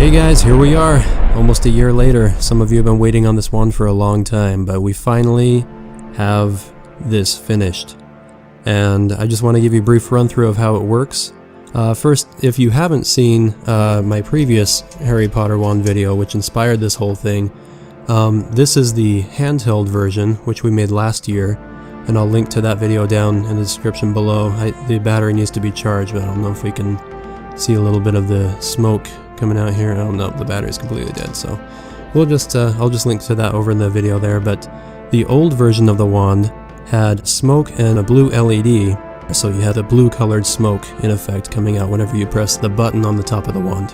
Hey guys, here we are, almost a year later. Some of you have been waiting on this one for a long time, but we finally have this finished. And I just want to give you a brief run through of how it works. First, if you haven't seen my previous Harry Potter wand video, which inspired this whole thing, this is the handheld version, which we made last year, and I'll link to that video down in the description below. The battery needs to be charged, but I don't know if we can see a little bit of the smoke coming out here. I don't know, the battery's completely dead, so we'll just I'll just link to that over in the video there. But the old version of the wand had smoke and a blue LED, so you had a blue colored smoke in effect coming out whenever you press the button on the top of the wand.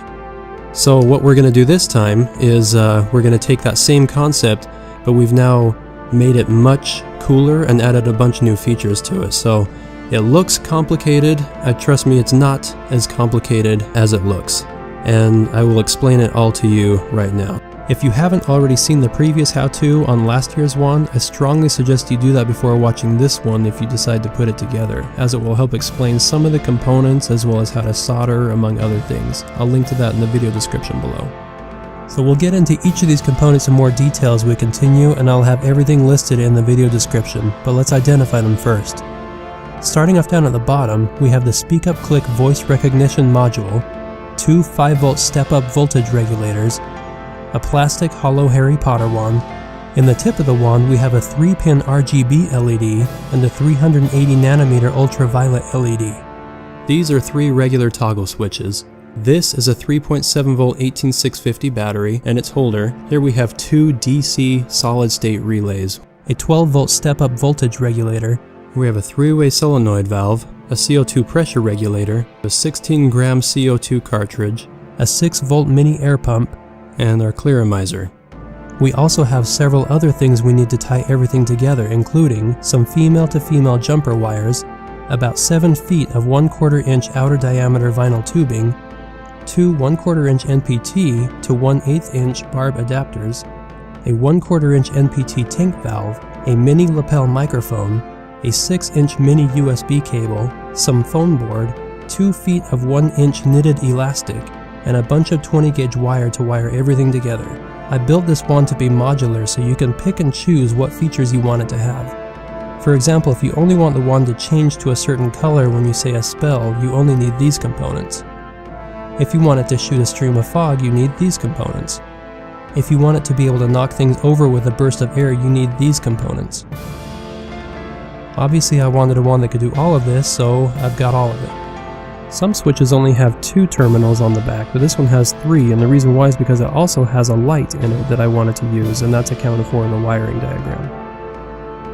So what we're going to do this time is we're going to take that same concept, but we've now made it much cooler and added a bunch of new features to it. So it looks complicated. Trust me, it's not as complicated as it looks, and I will explain it all to you right now. If you haven't already seen the previous how-to on last year's wand, I strongly suggest you do that before watching this one if you decide to put it together, as it will help explain some of the components as well as how to solder, among other things. I'll link to that in the video description below. So we'll get into each of these components in more detail as we continue, and I'll have everything listed in the video description, but let's identify them first. Starting off down at the bottom, we have the Speak Up Click voice recognition module, two 5-volt step-up voltage regulators, a plastic hollow Harry Potter wand. In the tip of the wand we have a 3-pin RGB LED and a 380 nanometer ultraviolet LED. These are 3 regular toggle switches. This is a 3.7 volt 18650 battery and its holder. Here we have 2 DC solid state relays, a 12 volt step-up voltage regulator. We have a 3-way solenoid valve, a CO2 pressure regulator, a 16 gram CO2 cartridge, a 6-volt mini air pump, and our Clearomizer. We also have several other things we need to tie everything together, including some female-to-female jumper wires, about 7 feet of 1/4 inch outer diameter vinyl tubing, 2 1/4 inch NPT to 1/8 inch barb adapters, a 1/4 inch NPT tank valve, a mini lapel microphone, a 6-inch mini USB cable, some foam board, 2 feet of 1-inch knitted elastic, and a bunch of 20-gauge wire to wire everything together. I built this wand to be modular so you can pick and choose what features you want it to have. For example, if you only want the wand to change to a certain color when you say a spell, you only need these components. If you want it to shoot a stream of fog, you need these components. If you want it to be able to knock things over with a burst of air, you need these components. Obviously I wanted a wand that could do all of this, so I've got all of it. Some switches only have 2 terminals on the back, but this one has 3, and the reason why is because it also has a light in it that I wanted to use, and that's accounted for in the wiring diagram.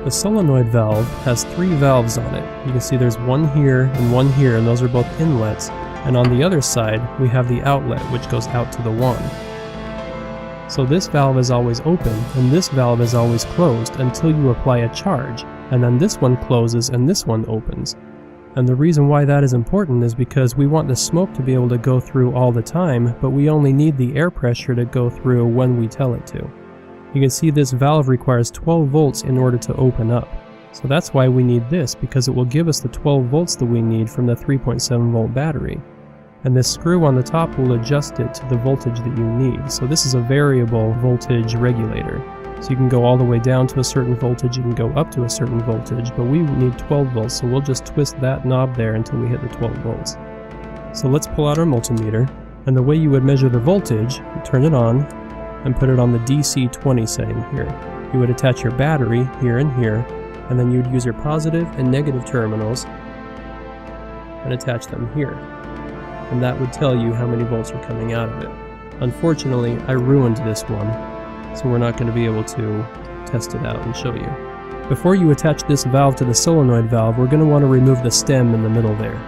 The solenoid valve has 3 valves on it. You can see there's one here, and those are both inlets, and on the other side we have the outlet, which goes out to the wand. So this valve is always open, and this valve is always closed until you apply a charge, and then this one closes and this one opens. And the reason why that is important is because we want the smoke to be able to go through all the time, but we only need the air pressure to go through when we tell it to. You can see this valve requires 12 volts in order to open up. So that's why we need this, because it will give us the 12 volts that we need from the 3.7 volt battery. And this screw on the top will adjust it to the voltage that you need. So this is a variable voltage regulator. So you can go all the way down to a certain voltage, you can go up to a certain voltage, but we need 12 volts, so we'll just twist that knob there until we hit the 12 volts. So let's pull out our multimeter, and the way you would measure the voltage, you turn it on, and put it on the DC 20 setting here. You would attach your battery here and here, and then you would use your positive and negative terminals, and attach them here. And that would tell you how many volts are coming out of it. Unfortunately, I ruined this one, so we're not going to be able to test it out and show you. Before you attach this valve to the solenoid valve, we're going to want to remove the stem in the middle there.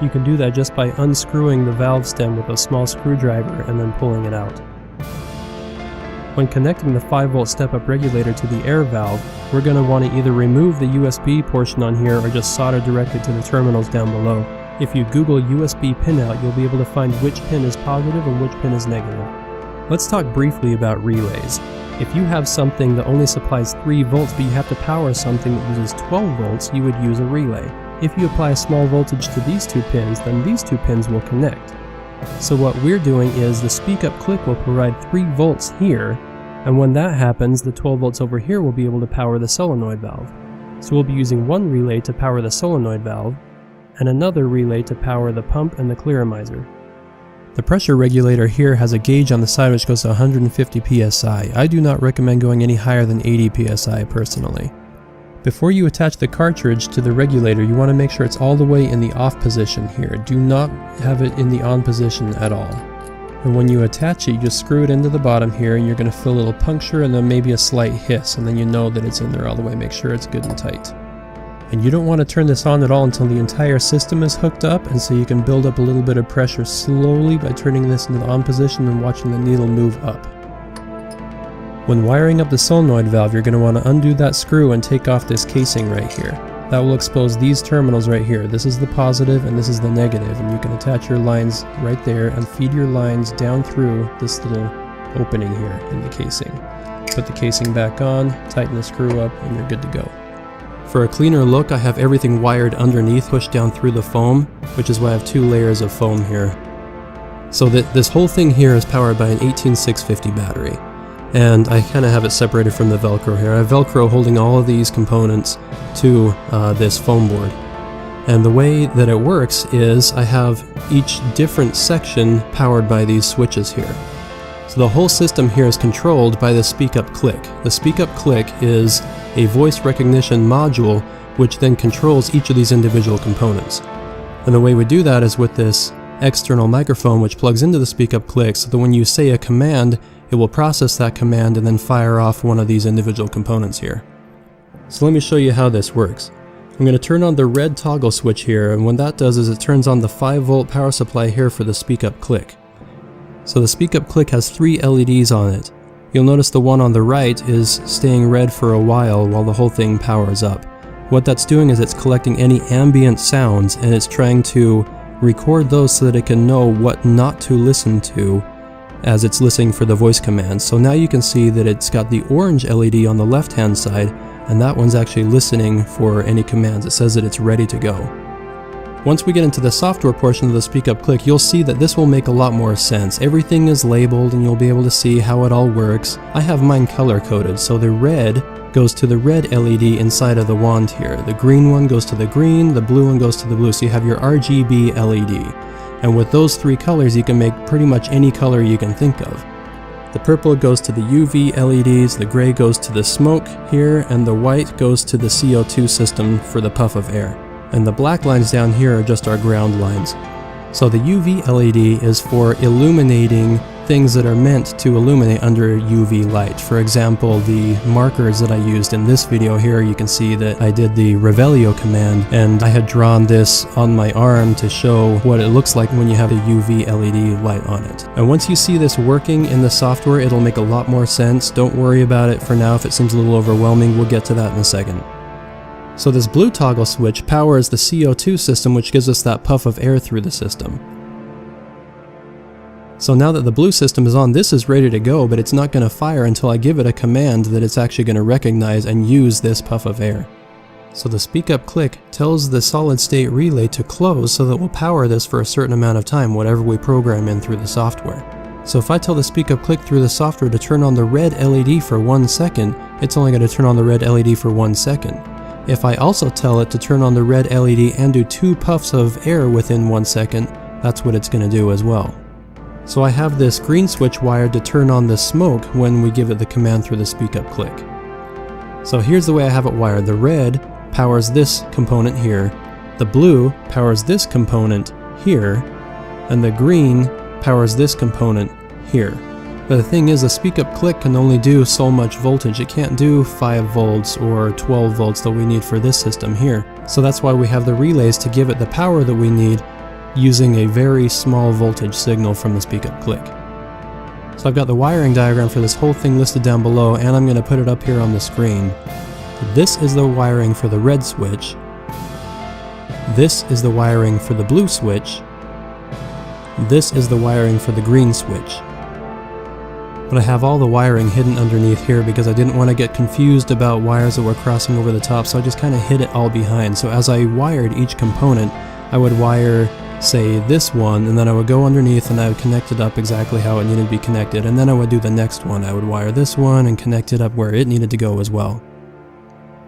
You can do that just by unscrewing the valve stem with a small screwdriver and then pulling it out. When connecting the 5-volt step-up regulator to the air valve, we're going to want to either remove the USB portion on here or just solder directly to the terminals down below. If you Google USB pinout, you'll be able to find which pin is positive and which pin is negative. Let's talk briefly about relays. If you have something that only supplies 3 volts but you have to power something that uses 12 volts, you would use a relay. If you apply a small voltage to these 2 pins, then these 2 pins will connect. So what we're doing is the speak up click will provide 3 volts here, and when that happens, the 12 volts over here will be able to power the solenoid valve. So we'll be using one relay to power the solenoid valve, and another relay to power the pump and the clearomizer. The pressure regulator here has a gauge on the side which goes to 150 psi. I do not recommend going any higher than 80 psi personally. Before you attach the cartridge to the regulator, you want to make sure it's all the way in the off position here. Do not have it in the on position at all. And when you attach it, you just screw it into the bottom here, and you're going to feel a little puncture and then maybe a slight hiss, and then you know that it's in there all the way. Make sure it's good and tight. And you don't want to turn this on at all until the entire system is hooked up, and so you can build up a little bit of pressure slowly by turning this into the on position and watching the needle move up. When wiring up the solenoid valve, you're going to want to undo that screw and take off this casing right here. That will expose these terminals right here. This is the positive and this is the negative, and you can attach your lines right there and feed your lines down through this little opening here in the casing. Put the casing back on, tighten the screw up, and you're good to go. For a cleaner look, I have everything wired underneath, pushed down through the foam, which is why I have 2 layers of foam here. So that this whole thing here is powered by an 18650 battery. And I kind of have it separated from the Velcro here. I have Velcro holding all of these components to this foam board. And the way that it works is I have each different section powered by these switches here. So the whole system here is controlled by the speak up click. The speak up click is a voice recognition module which then controls each of these individual components. And the way we do that is with this external microphone which plugs into the speak up click, so that when you say a command, it will process that command and then fire off one of these individual components here. So let me show you how this works. I'm going to turn on the red toggle switch here, and what that does is it turns on the 5-volt power supply here for the speak up click. So the speak up click has 3 LEDs on it. You'll notice the one on the right is staying red for a while the whole thing powers up. What that's doing is it's collecting any ambient sounds and it's trying to record those so that it can know what not to listen to as it's listening for the voice commands. So now you can see that it's got the orange LED on the left hand side, and that one's actually listening for any commands. It says that it's ready to go. Once we get into the software portion of the speak up click, you'll see that this will make a lot more sense. Everything is labeled and you'll be able to see how it all works. I have mine color coded, so the red goes to the red LED inside of the wand here. The green one goes to the green, the blue one goes to the blue, so you have your RGB LED. And with those 3 colors, you can make pretty much any color you can think of. The purple goes to the UV LEDs, the gray goes to the smoke here, and the white goes to the CO2 system for the puff of air. And the black lines down here are just our ground lines. So the UV LED is for illuminating things that are meant to illuminate under UV light. For example, the markers that I used in this video here, you can see that I did the Regulator command, and I had drawn this on my arm to show what it looks like when you have a UV LED light on it. And once you see this working in the software, it'll make a lot more sense. Don't worry about it for now if it seems a little overwhelming. We'll get to that in a second. So this blue toggle switch powers the CO2 system, which gives us that puff of air through the system. So now that the blue system is on, this is ready to go, but it's not going to fire until I give it a command that it's actually going to recognize and use this puff of air. So the speak up click tells the solid state relay to close so that we'll power this for a certain amount of time, whatever we program in through the software. So if I tell the speak up click through the software to turn on the red LED for 1 second, it's only going to turn on the red LED for 1 second. If I also tell it to turn on the red LED and do 2 puffs of air within 1 second, that's what it's going to do as well. So I have this green switch wired to turn on the smoke when we give it the command through the speak up click. So here's the way I have it wired. The red powers this component here, the blue powers this component here, and the green powers this component here. But the thing is, the speak up click can only do so much voltage. It can't do 5 volts or 12 volts that we need for this system here. So that's why we have the relays to give it the power that we need using a very small voltage signal from the speak up click. So I've got the wiring diagram for this whole thing listed down below, and I'm going to put it up here on the screen. This is the wiring for the red switch. This is the wiring for the blue switch. This is the wiring for the green switch. But I have all the wiring hidden underneath here because I didn't want to get confused about wires that were crossing over the top, so I just kind of hid it all behind. So as I wired each component, I would wire say this one, and then I would go underneath and I would connect it up exactly how it needed to be connected, and then I would do the next one. I would wire this one and connect it up where it needed to go as well.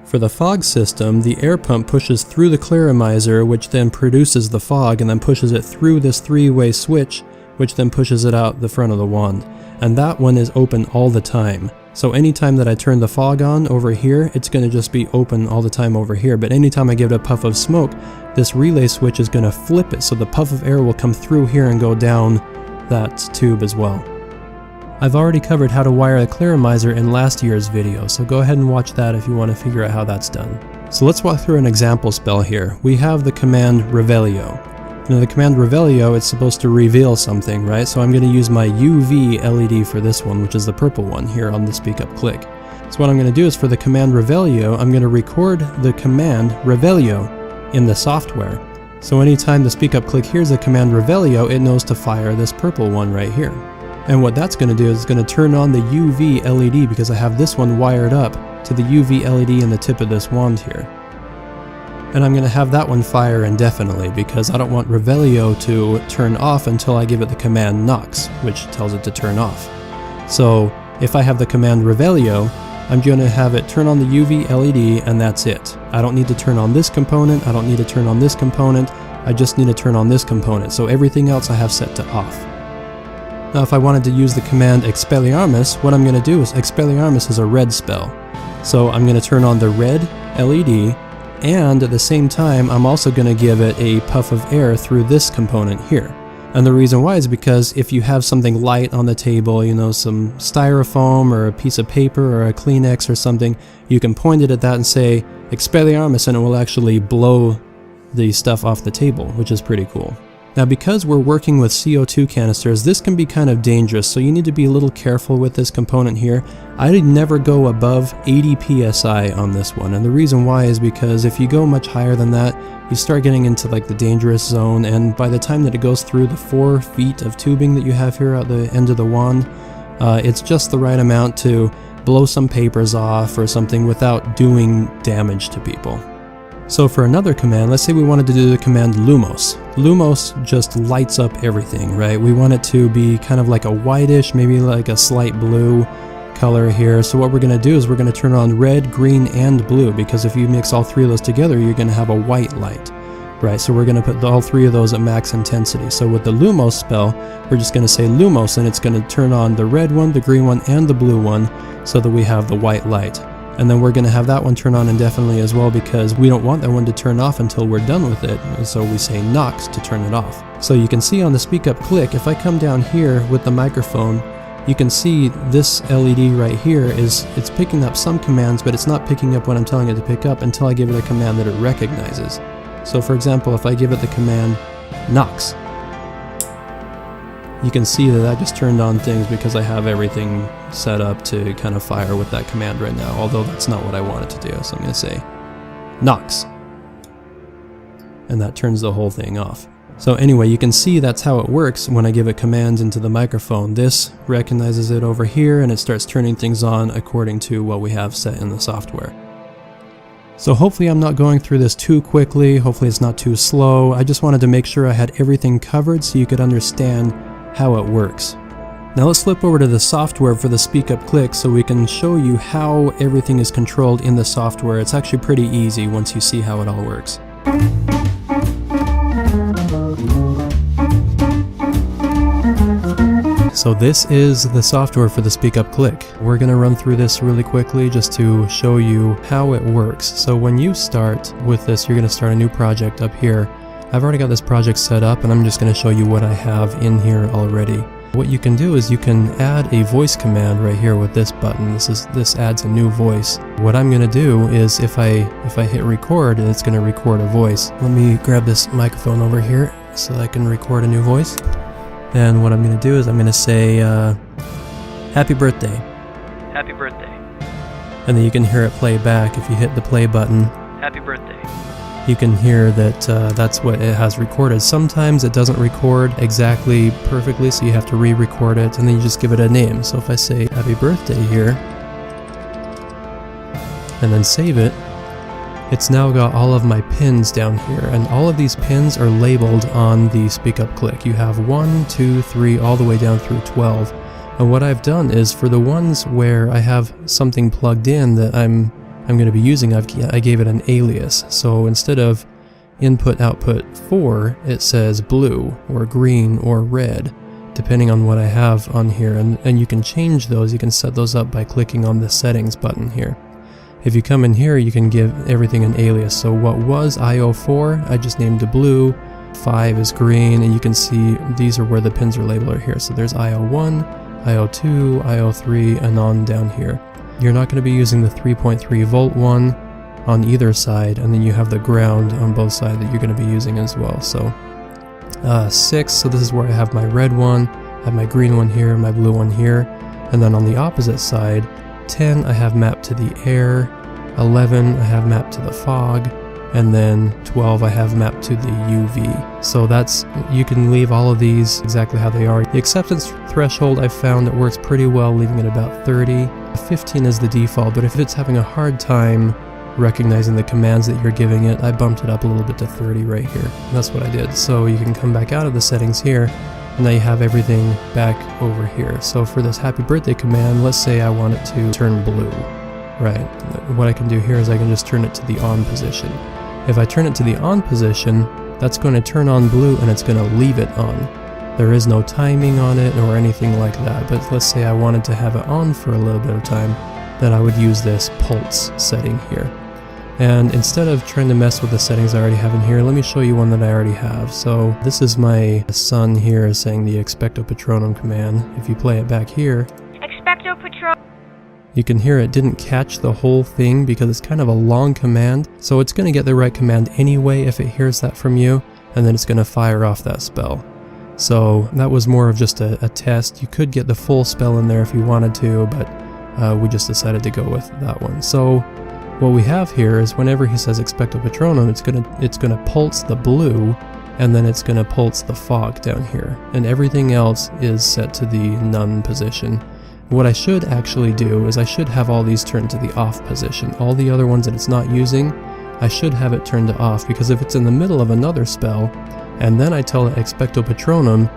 For the fog system, the air pump pushes through the Clearomizer, which then produces the fog, and then pushes it through this three-way switch, which then pushes it out the front of the wand. And that one is open all the time. So anytime that I turn the fog on over here, it's going to just be open all the time over here. But anytime I give it a puff of smoke, this relay switch is going to flip it, so the puff of air will come through here and go down that tube as well. I've already covered how to wire a Clearomizer in last year's video, so go ahead and watch that if you want to figure out how that's done. So let's walk through an example spell here. We have the command Revelio. Now the command Revelio, it's supposed to reveal something, right? So I'm going to use my UV LED for this one, which is the purple one here on the speak up click. So what I'm going to do is for the command Revelio, I'm going to record the command Revelio in the software. So anytime the speak up click hears the command Revelio, it knows to fire this purple one right here. And what that's going to do is it's going to turn on the UV LED because I have this one wired up to the UV LED in the tip of this wand here. And I'm going to have that one fire indefinitely because I don't want Revelio to turn off until I give it the command Knox, which tells it to turn off. So if I have the command Revelio, I'm going to have it turn on the UV LED and that's it. I don't need to turn on this component, I don't need to turn on this component, I just need to turn on this component. So everything else I have set to off. Now if I wanted to use the command Expelliarmus, what I'm going to do is Expelliarmus is a red spell. So I'm going to turn on the red LED, and at the same time I'm also going to give it a puff of air through this component here. And the reason why is because if you have something light on the table, you know, some styrofoam or a piece of paper or a Kleenex or something, you can point it at that and say Expelliarmus and it will actually blow the stuff off the table, which is pretty cool. Now because we're working with CO2 canisters, this can be kind of dangerous, so you need to be a little careful with this component here. I'd never go above 80 psi on this one, and the reason why is because if you go much higher than that, you start getting into like the dangerous zone, and by the time that it goes through the 4 feet of tubing that you have here at the end of the wand, it's just the right amount to blow some papers off or something without doing damage to people. So for another command, let's say we wanted to do the command Lumos. Lumos just lights up everything, right? We want it to be kind of like a whitish, maybe like a slight blue color here. So what we're going to do is we're going to turn on red, green, and blue, because if you mix all 3 of those together, you're going to have a white light, right? So we're going to put all 3 of those at max intensity. So with the Lumos spell, we're just going to say Lumos, and it's going to turn on the red one, the green one, and the blue one, so that we have the white light. And then we're going to have that one turn on indefinitely as well because we don't want that one to turn off until we're done with it. And so we say Knox to turn it off. So you can see on the speak up click, if I come down here with the microphone, you can see this LED right here it's picking up some commands, but it's not picking up what I'm telling it to pick up until I give it a command that it recognizes. So for example, if I give it the command Knox, you can see that that just turned on things because I have everything set up to kind of fire with that command right now, although that's not what I want it to do. So I'm going to say Knox, and that turns the whole thing off. So anyway, you can see that's how it works when I give it commands into the microphone. This recognizes it over here and it starts turning things on according to what we have set in the software. So hopefully I'm not going through this too quickly, hopefully it's not too slow. I just wanted to make sure I had everything covered so you could understand how it works. Now let's flip over to the software for the speak up click so we can show you how everything is controlled in the software. It's actually pretty easy once you see how it all works. So this is the software for the speak up click. We're going to run through this really quickly just to show you how it works. So when you start with this, you're going to start a new project up here. I've already got this project set up and I'm just going to show you what I have in here already. What you can do is you can add a voice command right here with this button. This adds a new voice. What I'm going to do is if I hit record, it's going to record a voice. Let me grab this microphone over here so I can record a new voice. And what I'm going to do is I'm going to say happy birthday. Happy birthday. And then you can hear it play back if you hit the play button. Happy birthday. You can hear that that's what it has recorded. Sometimes it doesn't record exactly perfectly, so you have to re-record it, and then you just give it a name. So if I say happy birthday here, and then save it, it's now got all of my pins down here, and all of these pins are labeled on the speak up click. You have 1, 2, 3, all the way down through 12. And what I've done is for the ones where I have something plugged in that I'm going to be using, I gave it an alias. So instead of input output 4, it says blue or green or red, depending on what I have on here. And you can change those, you can set those up by clicking on the settings button here. If you come in here, you can give everything an alias. So what was IO4, I just named it blue, 5 is green, and you can see these are where the pins are labeled here. So there's IO1, IO2, IO3, and on down here. You're not going to be using the 3.3 volt one on either side, and then you have the ground on both sides that you're going to be using as well. So 6, so this is where I have my red one, I have my green one here, my blue one here, and then on the opposite side, 10 I have mapped to the air, 11 I have mapped to the fog, and then 12 I have mapped to the UV. So that's, you can leave all of these exactly how they are. The acceptance threshold I've found that works pretty well, leaving it about 30. 15 is the default, but if it's having a hard time recognizing the commands that you're giving it, I bumped it up a little bit to 30 right here. That's what I did. So you can come back out of the settings here, and now you have everything back over here. So for this happy birthday command, let's say I want it to turn blue, right? What I can do here is I can just turn it to the on position. If I turn it to the on position, that's going to turn on blue and it's going to leave it on. There is no timing on it or anything like that, but let's say I wanted to have it on for a little bit of time, then I would use this pulse setting here. And instead of trying to mess with the settings I already have in here, let me show you one that I already have. So this is my son here saying the Expecto Patronum command. If you play it back here, Expecto Patronum. You can hear it didn't catch the whole thing because it's kind of a long command, so it's going to get the right command anyway if it hears that from you, and then it's going to fire off that spell. So that was more of just a test. You could get the full spell in there if you wanted to, but we just decided to go with that one. So what we have here is whenever he says Expecto Patronum, it's gonna pulse the blue, and then it's gonna pulse the fog down here, and everything else is set to the none position. What I should actually do is I should have all these turned to the off position. All the other ones that it's not using, I should have it turned to off, because if it's in the middle of another spell, and then I tell it Expecto Patronum,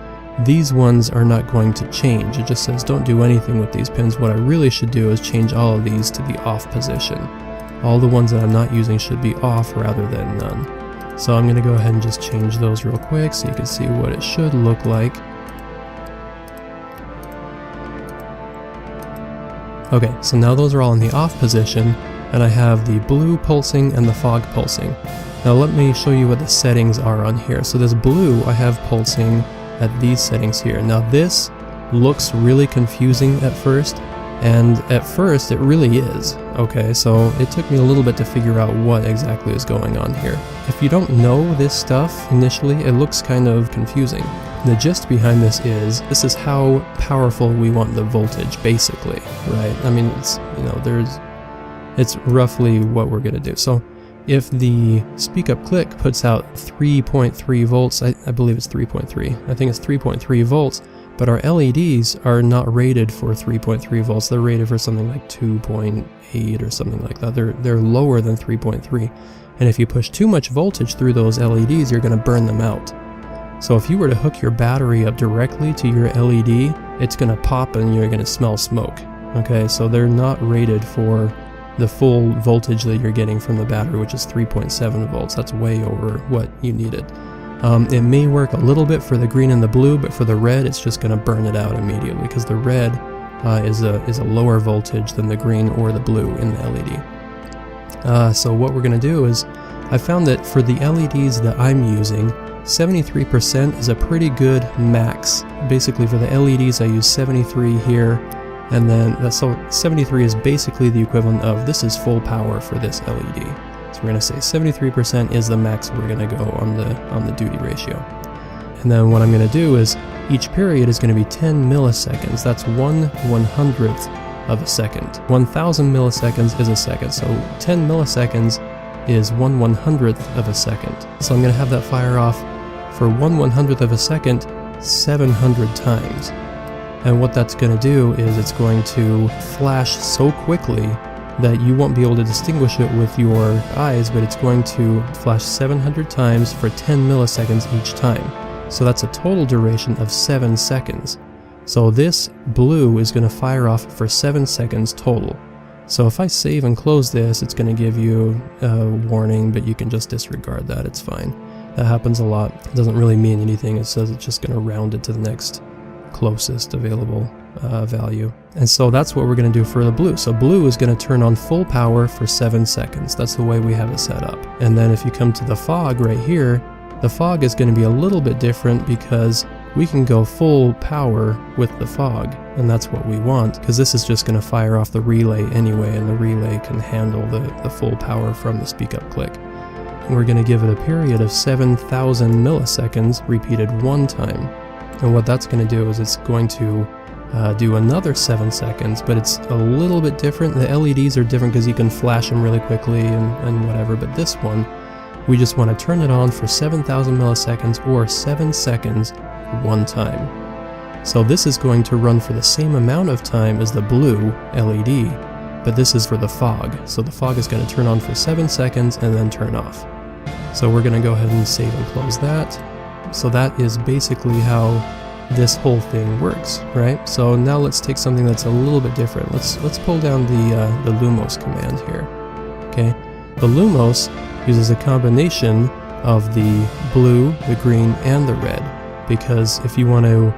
these ones are not going to change. It just says don't do anything with these pins. What I really should do is change all of these to the off position. All the ones that I'm not using should be off rather than none. So I'm going to go ahead and just change those real quick so you can see what it should look like. Okay, so now those are all in the off position, and I have the blue pulsing and the fog pulsing. Now let me show you what the settings are on here. So this blue I have pulsing at these settings here. Now this looks really confusing at first, and at first it really is. Okay, so it took me a little bit to figure out what exactly is going on here. If you don't know this stuff initially, it looks kind of confusing. The gist behind this is how powerful we want the voltage, basically, right? I mean, it's, you know, it's roughly what we're gonna do. So if the speak up click puts out 3.3 volts, I believe it's 3.3, I think it's 3.3 volts, but our LEDs are not rated for 3.3 volts, they're rated for something like 2.8 or something like that. They're lower than 3.3, and if you push too much voltage through those LEDs, you're gonna burn them out. So if you were to hook your battery up directly to your LED, it's gonna pop and you're gonna smell smoke. Okay, so they're not rated for the full voltage that you're getting from the battery, which is 3.7 volts. That's way over what you needed. It may work a little bit for the green and the blue, but for the red, it's just going to burn it out immediately, because the red is a lower voltage than the green or the blue in the LED. So what we're going to do is, I found that for the LEDs that I'm using, 73% is a pretty good max. Basically for the LEDs I use 73 here, and then so 73 is basically the equivalent of this is full power for this LED. So we're going to say 73% is the max we're going to go on the duty ratio. And then what I'm going to do is each period is going to be 10 milliseconds. That's 1/100th of a second. 1000 milliseconds is a second. So 10 milliseconds is 1/100th of a second. So I'm going to have that fire off for 1/100th of a second 700 times. And what that's going to do is it's going to flash so quickly that you won't be able to distinguish it with your eyes, but it's going to flash 700 times for 10 milliseconds each time. So that's a total duration of 7 seconds. So this blue is going to fire off for 7 seconds total. So if I save and close this, it's going to give you a warning, but you can just disregard that, it's fine. That happens a lot. It doesn't really mean anything. It says it's just going to round it to the next closest available value. And so that's what we're going to do for the blue. So blue is going to turn on full power for 7 seconds. That's the way we have it set up. And then if you come to the fog right here, the fog is going to be a little bit different because we can go full power with the fog, and that's what we want, because this is just going to fire off the relay anyway, and the relay can handle the full power from the speak up click. And we're going to give it a period of 7,000 milliseconds repeated 1 time. And what that's going to do is it's going to do another 7 seconds, but it's a little bit different. The LEDs are different because you can flash them really quickly and whatever, but this one, we just want to turn it on for 7,000 milliseconds or 7 seconds 1 time. So this is going to run for the same amount of time as the blue LED, but this is for the fog. So the fog is going to turn on for 7 seconds and then turn off. So we're going to go ahead and save and close that. So that is basically how this whole thing works, right? So now let's take something that's a little bit different. Let's pull down the Lumos command here. Okay, the Lumos uses a combination of the blue, the green, and the red, because if you want to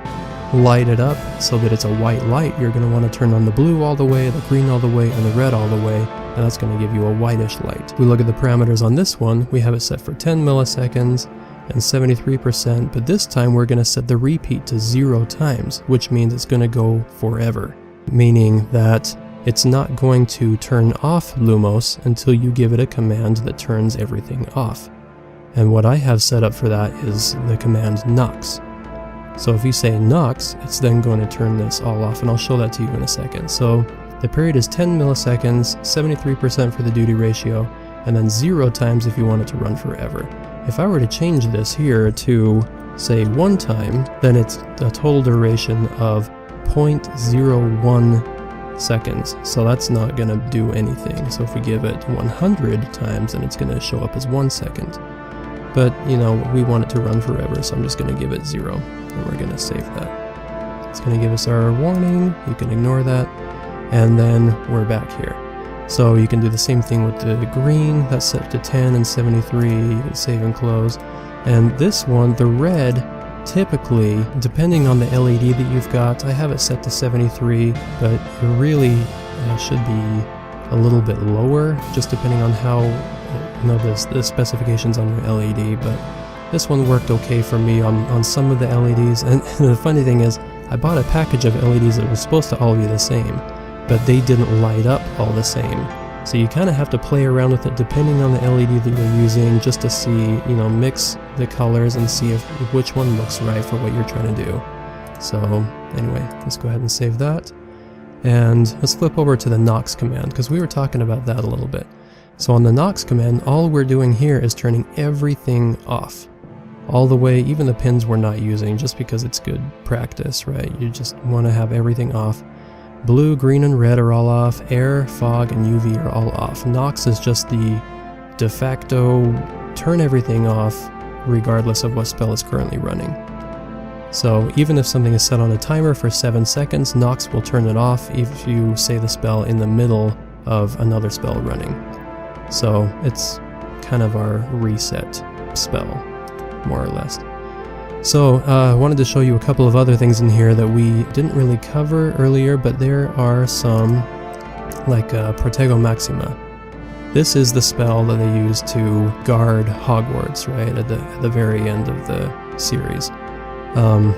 light it up so that it's a white light, you're going to want to turn on the blue all the way, the green all the way, and the red all the way, and that's going to give you a whitish light. We look at the parameters on this one, we have it set for 10 milliseconds and 73%, but this time we're going to set the repeat to 0 times, which means it's going to go forever, meaning that it's not going to turn off Lumos until you give it a command that turns everything off. And what I have set up for that is the command Knox. So if you say Knox, it's then going to turn this all off, and I'll show that to you in a second. So the period is 10 milliseconds, 73% for the duty ratio, and then 0 times if you want it to run forever. If I were to change this here to, say, 1 time, then it's a total duration of 0.01 seconds, so that's not going to do anything. So if we give it 100 times, then it's going to show up as 1 second. But, you know, we want it to run forever, so I'm just going to give it 0, and we're going to save that. It's going to give us our warning, you can ignore that, and then we're back here. So you can do the same thing with the green, that's set to 10 and 73, you can save and close. And this one, the red, typically, depending on the LED that you've got, I have it set to 73, but it really should be a little bit lower, just depending on how, the specifications on your LED, but this one worked okay for me on some of the LEDs. And the funny thing is, I bought a package of LEDs that was supposed to all be the same, but they didn't light up all the same. So you kind of have to play around with it depending on the LED that you're using, just to see, mix the colors and see which one looks right for what you're trying to do. So anyway, let's go ahead and save that. And let's flip over to the Knox command, because we were talking about that a little bit. So on the Knox command, all we're doing here is turning everything off. All the way, even the pins we're not using, just because it's good practice, right? You just want to have everything off. Blue, green, and red are all off. Air, fog, and UV are all off. Knox is just the de facto turn everything off regardless of what spell is currently running. So even if something is set on a timer for 7 seconds, Knox will turn it off if you say the spell in the middle of another spell running. So it's kind of our reset spell, more or less. So I wanted to show you a couple of other things in here that we didn't really cover earlier, but there are some, like Protego Maxima. This is the spell that they use to guard Hogwarts, right, at the very end of the series,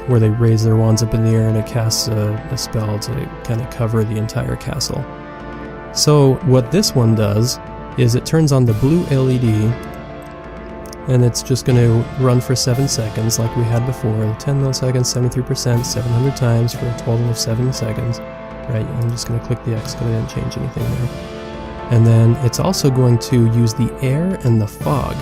where they raise their wands up in the air and it casts a spell to kind of cover the entire castle. So what this one does is it turns on the blue LED, and it's just going to run for 7 seconds like we had before. 10 milliseconds, 73%, 700 times for a total of 7 seconds. Right, I'm just going to click the X because I didn't change anything there. And then it's also going to use the air and the fog.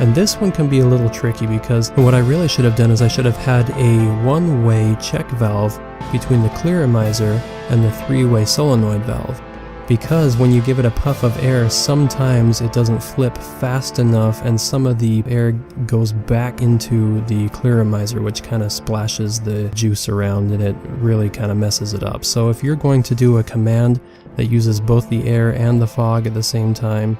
And this one can be a little tricky, because what I really should have done is I should have had a one-way check valve between the Clearomizer and the 3-way solenoid valve. because when you give it a puff of air, sometimes it doesn't flip fast enough and some of the air goes back into the Clearomizer, which kind of splashes the juice around and it really kind of messes it up. So if you're going to do a command that uses both the air and the fog at the same time,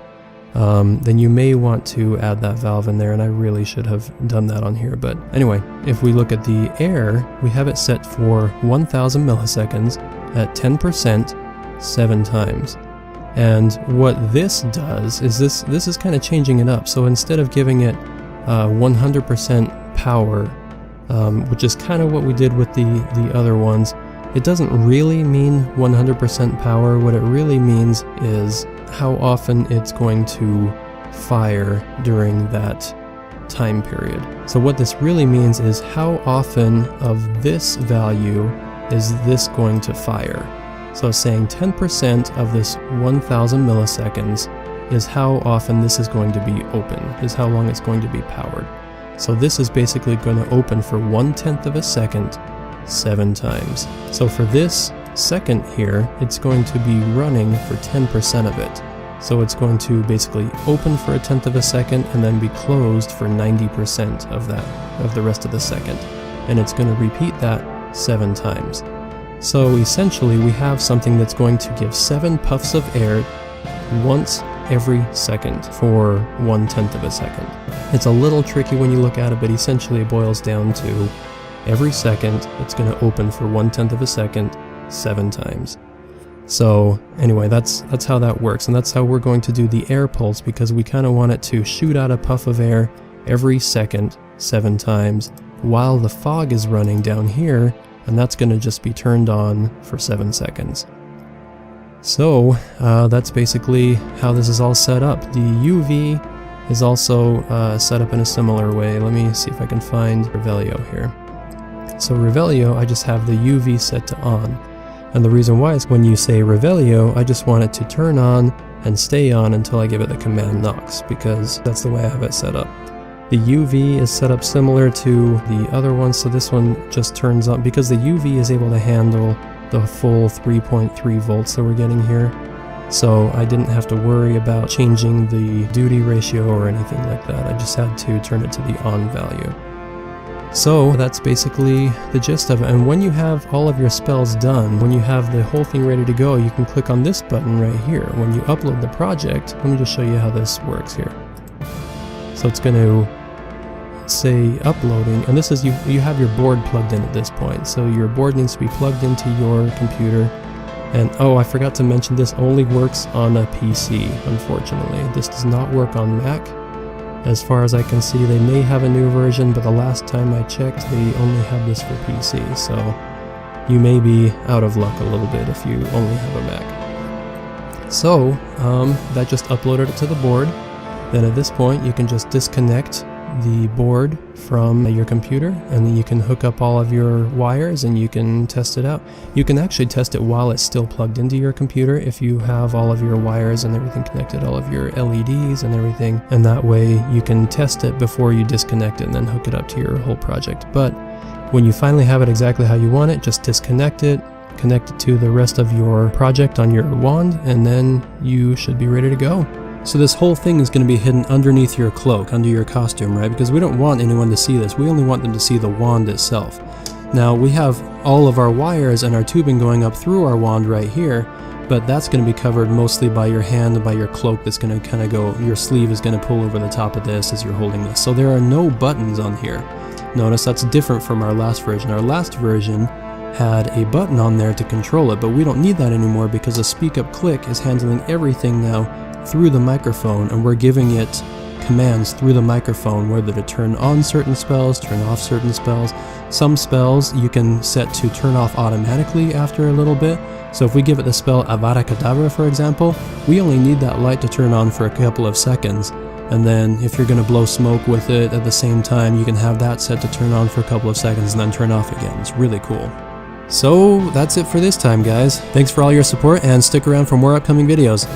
then you may want to add that valve in there, and I really should have done that on here. But anyway, if we look at the air, we have it set for 1000 milliseconds at 10%, 7 times. And what this does is this is kind of changing it up. So instead of giving it 100% power, which is kind of what we did with the other ones, it doesn't really mean 100% power. What it really means is how often it's going to fire during that time period. So what this really means is how often of this value is this going to fire. So it's saying 10% of this 1000 milliseconds is how often this is going to be open, is how long it's going to be powered. So this is basically going to open for 1/10 of a second, 7 times. So for this second here, it's going to be running for 10% of it. So it's going to basically open for 1/10 of a second and then be closed for 90% of the rest of the second. And it's going to repeat that 7 times. So essentially we have something that's going to give 7 puffs of air once every second for 1/10 of a second. It's a little tricky when you look at it, but essentially it boils down to every second it's going to open for 1/10 of a second 7 times. So anyway, that's how that works, and that's how we're going to do the air pulse, because we kind of want it to shoot out a puff of air every second 7 times while the fog is running down here, and that's going to just be turned on for 7 seconds. So that's basically how this is all set up. The UV is also set up in a similar way. Let me see if I can find Revelio here. So Revelio, I just have the UV set to on. And the reason why is when you say Revelio, I just want it to turn on and stay on until I give it the command Knox, because that's the way I have it set up. The UV is set up similar to the other one, so this one just turns on because the UV is able to handle the full 3.3 volts that we're getting here. So I didn't have to worry about changing the duty ratio or anything like that. I just had to turn it to the on value. So that's basically the gist of it. And when you have all of your spells done, when you have the whole thing ready to go, you can click on this button right here. When you upload the project, let me just show you how this works here. So it's going to say uploading, and this is you have your board plugged in at this point. So your board needs to be plugged into your computer. And oh, I forgot to mention, this only works on a PC, unfortunately. This does not work on Mac. As far as I can see, they may have a new version, but the last time I checked, they only have this for PC, so you may be out of luck a little bit if you only have a Mac. So, that just uploaded it to the board. Then at this point, you can just disconnect the board from your computer, and then you can hook up all of your wires and you can test it out. You can actually test it while it's still plugged into your computer if you have all of your wires and everything connected, all of your LEDs and everything, and that way you can test it before you disconnect it and then hook it up to your whole project. But when you finally have it exactly how you want it, just disconnect it, connect it to the rest of your project on your wand, and then you should be ready to go. So this whole thing is going to be hidden underneath your cloak, under your costume, right? Because we don't want anyone to see this. We only want them to see the wand itself. Now, we have all of our wires and our tubing going up through our wand right here, but that's going to be covered mostly by your hand and by your cloak that's going to kind of go, your sleeve is going to pull over the top of this as you're holding this. So there are no buttons on here. Notice that's different from our last version. Our last version had a button on there to control it, but we don't need that anymore because the speak up click is handling everything now through the microphone, and we're giving it commands through the microphone, whether to turn on certain spells, turn off certain spells. Some spells you can set to turn off automatically after a little bit. So if we give it the spell Avada Kedavra, for example, we only need that light to turn on for a couple of seconds. And then if you're going to blow smoke with it at the same time, you can have that set to turn on for a couple of seconds and then turn off again. It's really cool. So that's it for this time, guys. Thanks for all your support, and stick around for more upcoming videos.